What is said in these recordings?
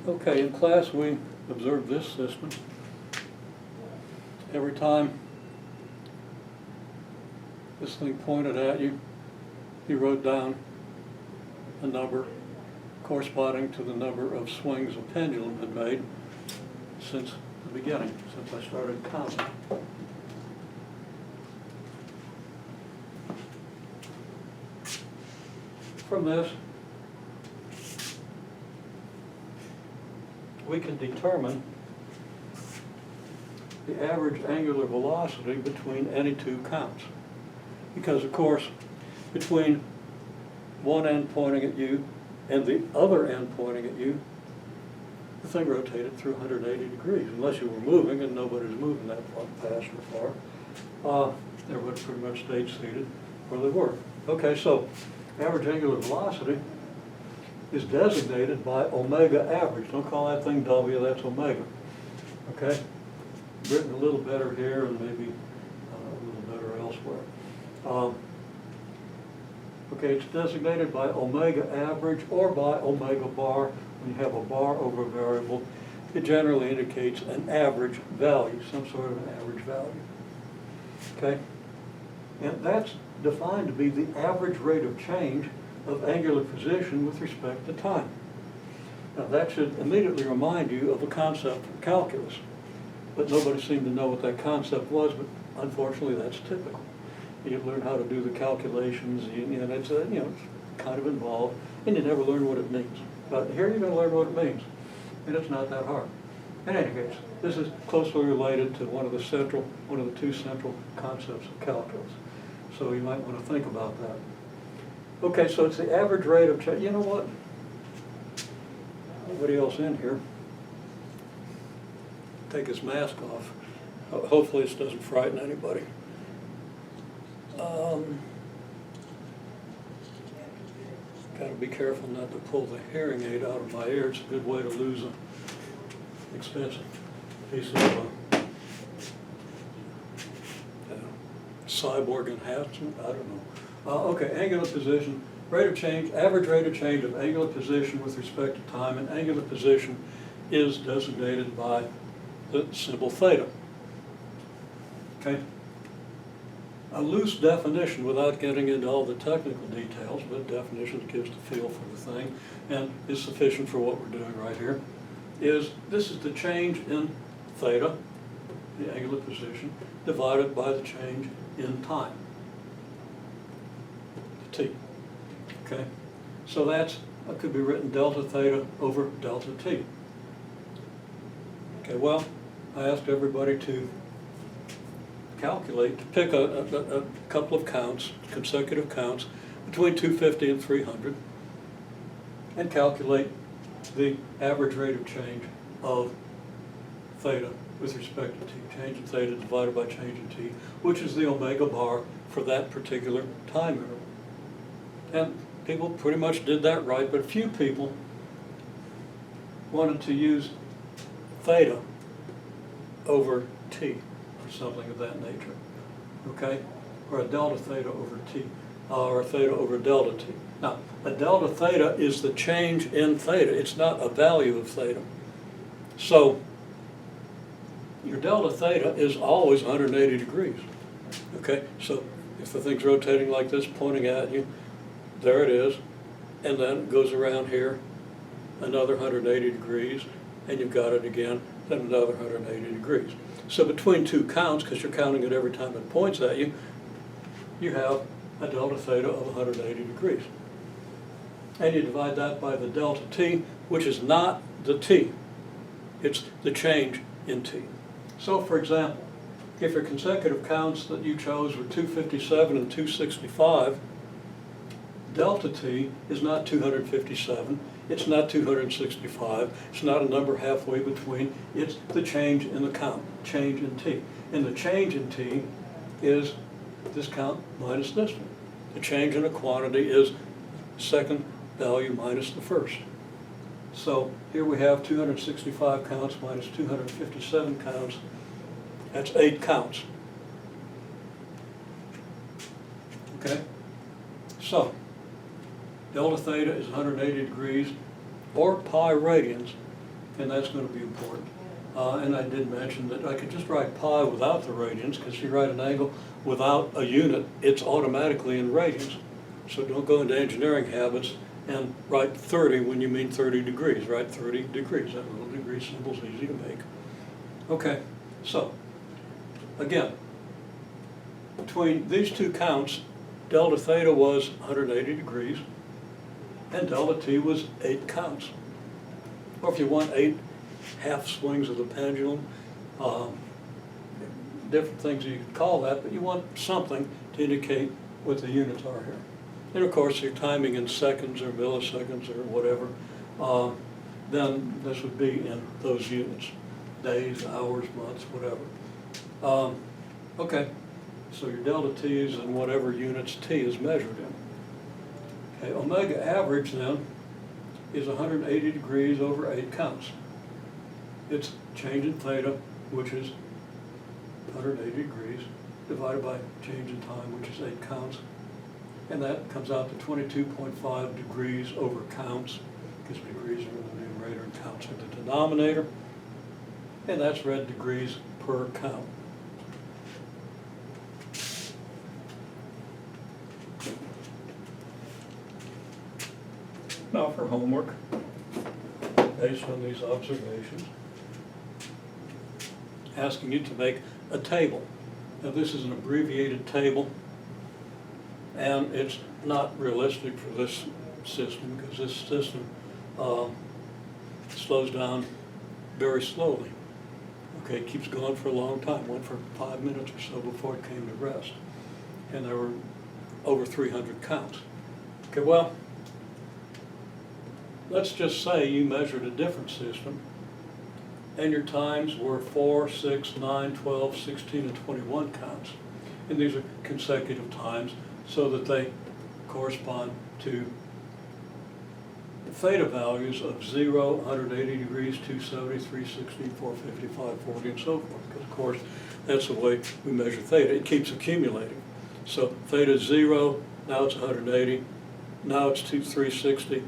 Okay, in class we observed this system. Every time this thing pointed at you, you wrote down a number corresponding to the number of swings a pendulum had made since the beginning, since I started counting. From this, we can determine the average angular velocity between any two counts. Because, of course, between one end pointing at you and the other end pointing at you, the thing rotated through 180 degrees, unless you were moving, and nobody's moving that far, fast or far. They would pretty much stayed seated where they were. Okay, so average angular velocity is designated by omega average. Don't call that thing W, that's omega. Okay? Written a little better here and maybe a little better elsewhere. Okay, it's designated by omega average or by omega bar. When you have a bar over a variable, it generally indicates an average value, some sort of an average value. Okay? And that's defined to be the average rate of change of angular position with respect to time. Now that should immediately remind you of a concept from calculus, but nobody seemed to know what that concept was, but unfortunately that's typical. You learn how to do the calculations, and it's kind of involved, and you never learn what it means. But here you're going to learn what it means, and it's not that hard. In any case, this is closely related to one of the two central concepts of calculus. So you might want to think about that. Okay, so it's the average rate of change. You know what? Nobody else in here. Take his mask off. Hopefully this doesn't frighten anybody. Got to be careful not to pull the hearing aid out of my ear. It's a good way to lose an expensive piece of cyborg enhancement. I don't know. Okay, angular position, rate of change, average rate of change of angular position with respect to time, and angular position is designated by the symbol theta. Okay? A loose definition, without getting into all the technical details, but definition gives the feel for the thing and is sufficient for what we're doing right here, is this is the change in theta, the angular position, divided by the change in time, t. Okay? So that could be written delta theta over delta t. Okay, well, I asked everybody to calculate, to pick a couple of counts, consecutive counts, between 250 and 300, and calculate the average rate of change of theta with respect to t. Change in theta divided by change in t, which is the omega bar for that particular time interval. And people pretty much did that right, but a few people wanted to use theta over t, or something of that nature, okay? Or a delta theta over t, or a theta over delta t. Now, a delta theta is the change in theta. It's not a value of theta. So, your delta theta is always 180 degrees, okay? So, if the thing's rotating like this, pointing at you, there it is, and then it goes around here, another 180 degrees, and you've got it again, then another 180 degrees. So between two counts, because you're counting it every time it points at you, you have a delta theta of 180 degrees. And you divide that by the delta t, which is not the t. It's the change in t. So for example, if your consecutive counts that you chose were 257 and 265, delta t is not 257, it's not 265, it's not a number halfway between, it's the change in the count, change in t. And the change in t is this count minus this one. The change in a quantity is second value minus the first. So here we have 265 counts minus 257 counts. That's 8 counts. Okay? So, delta theta is 180 degrees, or pi radians, and that's going to be important. And I did mention that I could just write pi without the radians, because if you write an angle without a unit, it's automatically in radians. So don't go into engineering habits and write 30 when you mean 30 degrees. Write 30 degrees. That little degree symbol's easy to make. Okay, so again, between these two counts, delta theta was 180 degrees, and delta t was 8 counts. Or if you want 8 half swings of the pendulum, different things you could call that, but you want something to indicate what the units are here. And of course, your timing in seconds or milliseconds or whatever, then this would be in those units, days, hours, months, whatever. Okay, so your delta t's and whatever units t is measured in. Okay, omega average then is 180 degrees over 8 counts. It's change in theta, which is 180 degrees, divided by change in time, which is 8 counts. And that comes out to 22.5 degrees over counts, because degrees are in the numerator and counts are the denominator. And that's read degrees per count. Now for homework, based on these observations, asking you to make a table. Now this is an abbreviated table, and it's not realistic for this system, because this system slows down very slowly. Okay, it keeps going for a long time. Went for 5 minutes or so before it came to rest. And there were over 300 counts. Okay, well, let's just say you measured a different system, and your times were 4, 6, 9, 12, 16, and 21 counts. And these are consecutive times, so that they correspond to theta values of 0, 180 degrees, 270, 360, 455, 40, and so forth. Because, of course, that's the way we measure theta. It keeps accumulating. So theta is 0, now it's 180, now it's 360,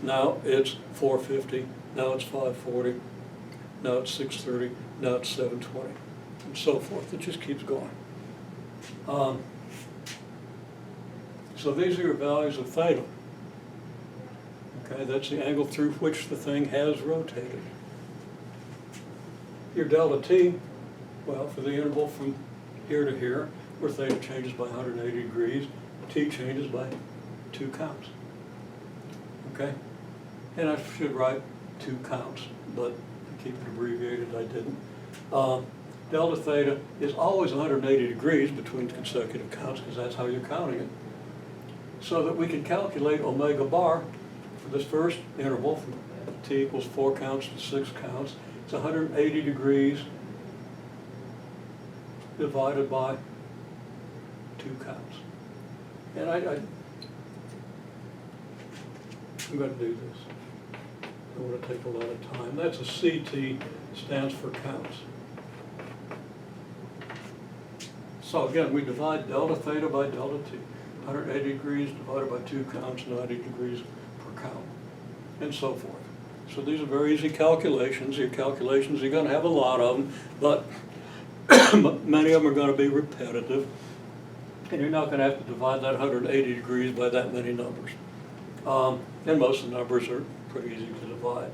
now it's 450, now it's 540, now it's 630, now it's 720, and so forth. It just keeps going. So these are your values of theta. Okay, that's the angle through which the thing has rotated. Your delta t, well, for the interval from here to here, where theta changes by 180 degrees, t changes by 2 counts. Okay? And I should write 2 counts, but to keep it abbreviated, I didn't. Delta theta is always 180 degrees between consecutive counts, because that's how you're counting it. So that we can calculate omega bar for this first interval from t equals 4 counts to 6 counts. It's 180 degrees divided by 2 counts. And I'm going to do this. I want to take a lot of time. That's a CT, stands for counts. So again, we divide delta theta by delta t. 180 degrees divided by 2 counts, 90 degrees per count, and so forth. So these are very easy calculations. Your calculations, you're going to have a lot of them, but many of them are going to be repetitive, and you're not going to have to divide that 180 degrees by that many numbers. And most of the numbers are pretty easy to divide.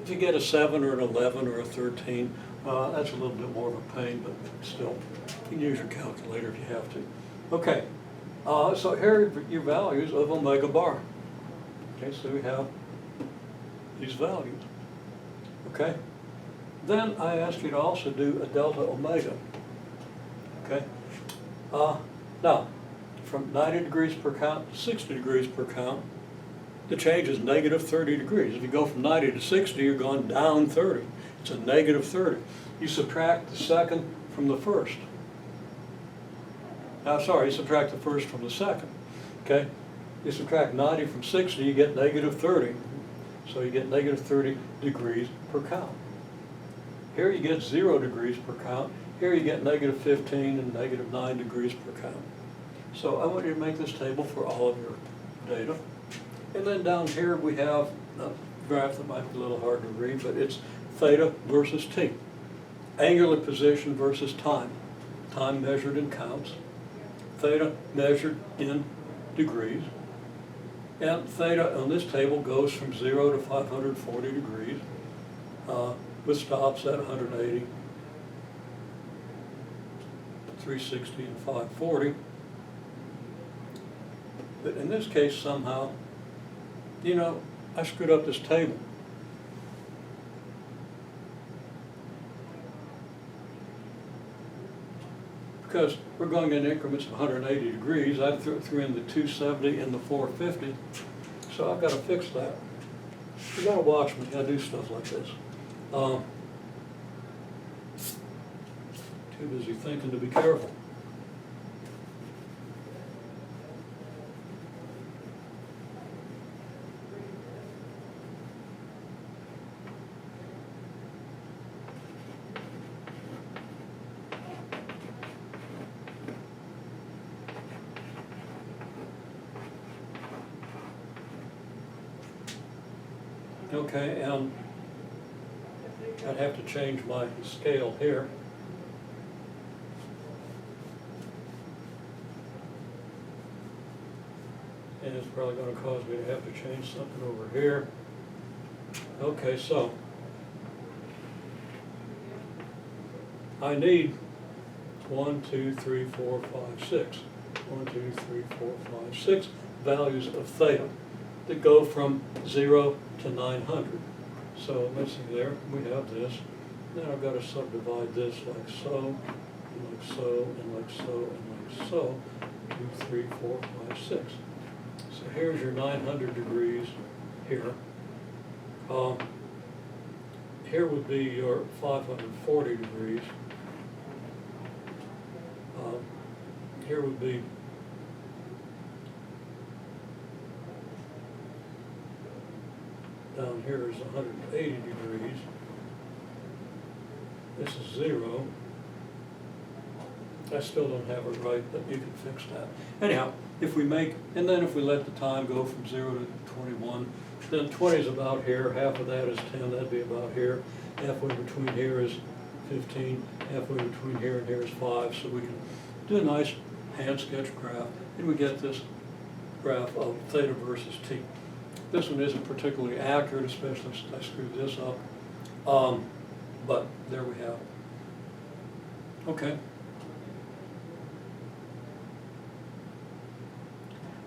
If you get a 7 or an 11 or a 13, that's a little bit more of a pain, but still, you can use your calculator if you have to. Okay. So here are your values of omega bar. Okay, so we have these values. Okay? Then I ask you to also do a delta omega. Okay? Now, from 90 degrees per count to 60 degrees per count, the change is negative 30 degrees. If you go from 90 to 60, you're going down 30. It's a negative 30. You subtract the second from the first. You subtract the first from the second, okay? You subtract 90 from 60, you get negative 30. So you get negative 30 degrees per count. Here you get 0 degrees per count. Here you get negative 15 and negative 9 degrees per count. So I want you to make this table for all of your data. And then down here we have a graph that might be a little hard to read, but it's theta versus t. Angular position versus time. Time measured in counts. Theta measured in degrees. And theta on this table goes from 0 to 540 degrees with stops at 180, 360, and 540. But in this case, somehow, you know, I screwed up this table. Because we're going in increments of 180 degrees. I threw in the 270 and the 450. So I've got to fix that. You got to watch me. I do stuff like this. Too busy thinking to be careful. Okay, and I'd have to change my scale here. And it's probably going to cause me to have to change something over here. Okay, so I need 1, 2, 3, 4, 5, 6. 1, 2, 3, 4, 5, 6 values of theta that go from 0 to 900. So let's see there, we have this. Then I've got to subdivide this like so, and like so, and like so, and like so. 2, 3, 4, 5, 6. So here's your 900 degrees here. Here would be your 540 degrees. Here would be down here is 180 degrees. This is 0. I still don't have it right, but you can fix that. Anyhow, if we make, and then if we let the time go from 0 to 21, then 20 is about here, half of that is 10, that'd be about here. Halfway between here is 15, halfway between here and here is 5, so we can do a nice hand sketch graph, and we get this graph of theta versus t. This one isn't particularly accurate, especially since I screwed this up, but there we have it. Okay.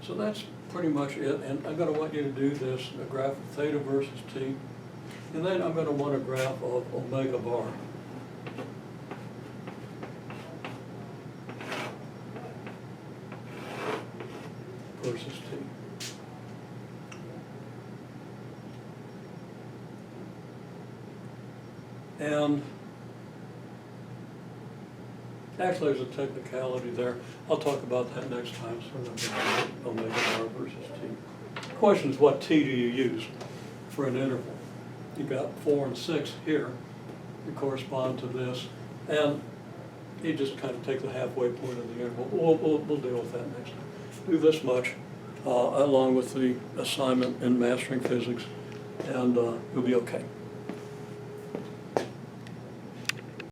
So that's pretty much it, and I'm going to want you to do this, a graph of theta versus t, and then I'm going to want a graph of omega bar. Versus t. And actually, there's a technicality there. I'll talk about that next time, so omega bar versus t. The question is, what t do you use for an interval? You've got 4 and 6 here that correspond to this, and you just kind of take the halfway point of the interval. We'll deal with that next time. Do this much, along with the assignment in Mastering Physics, and you'll be okay.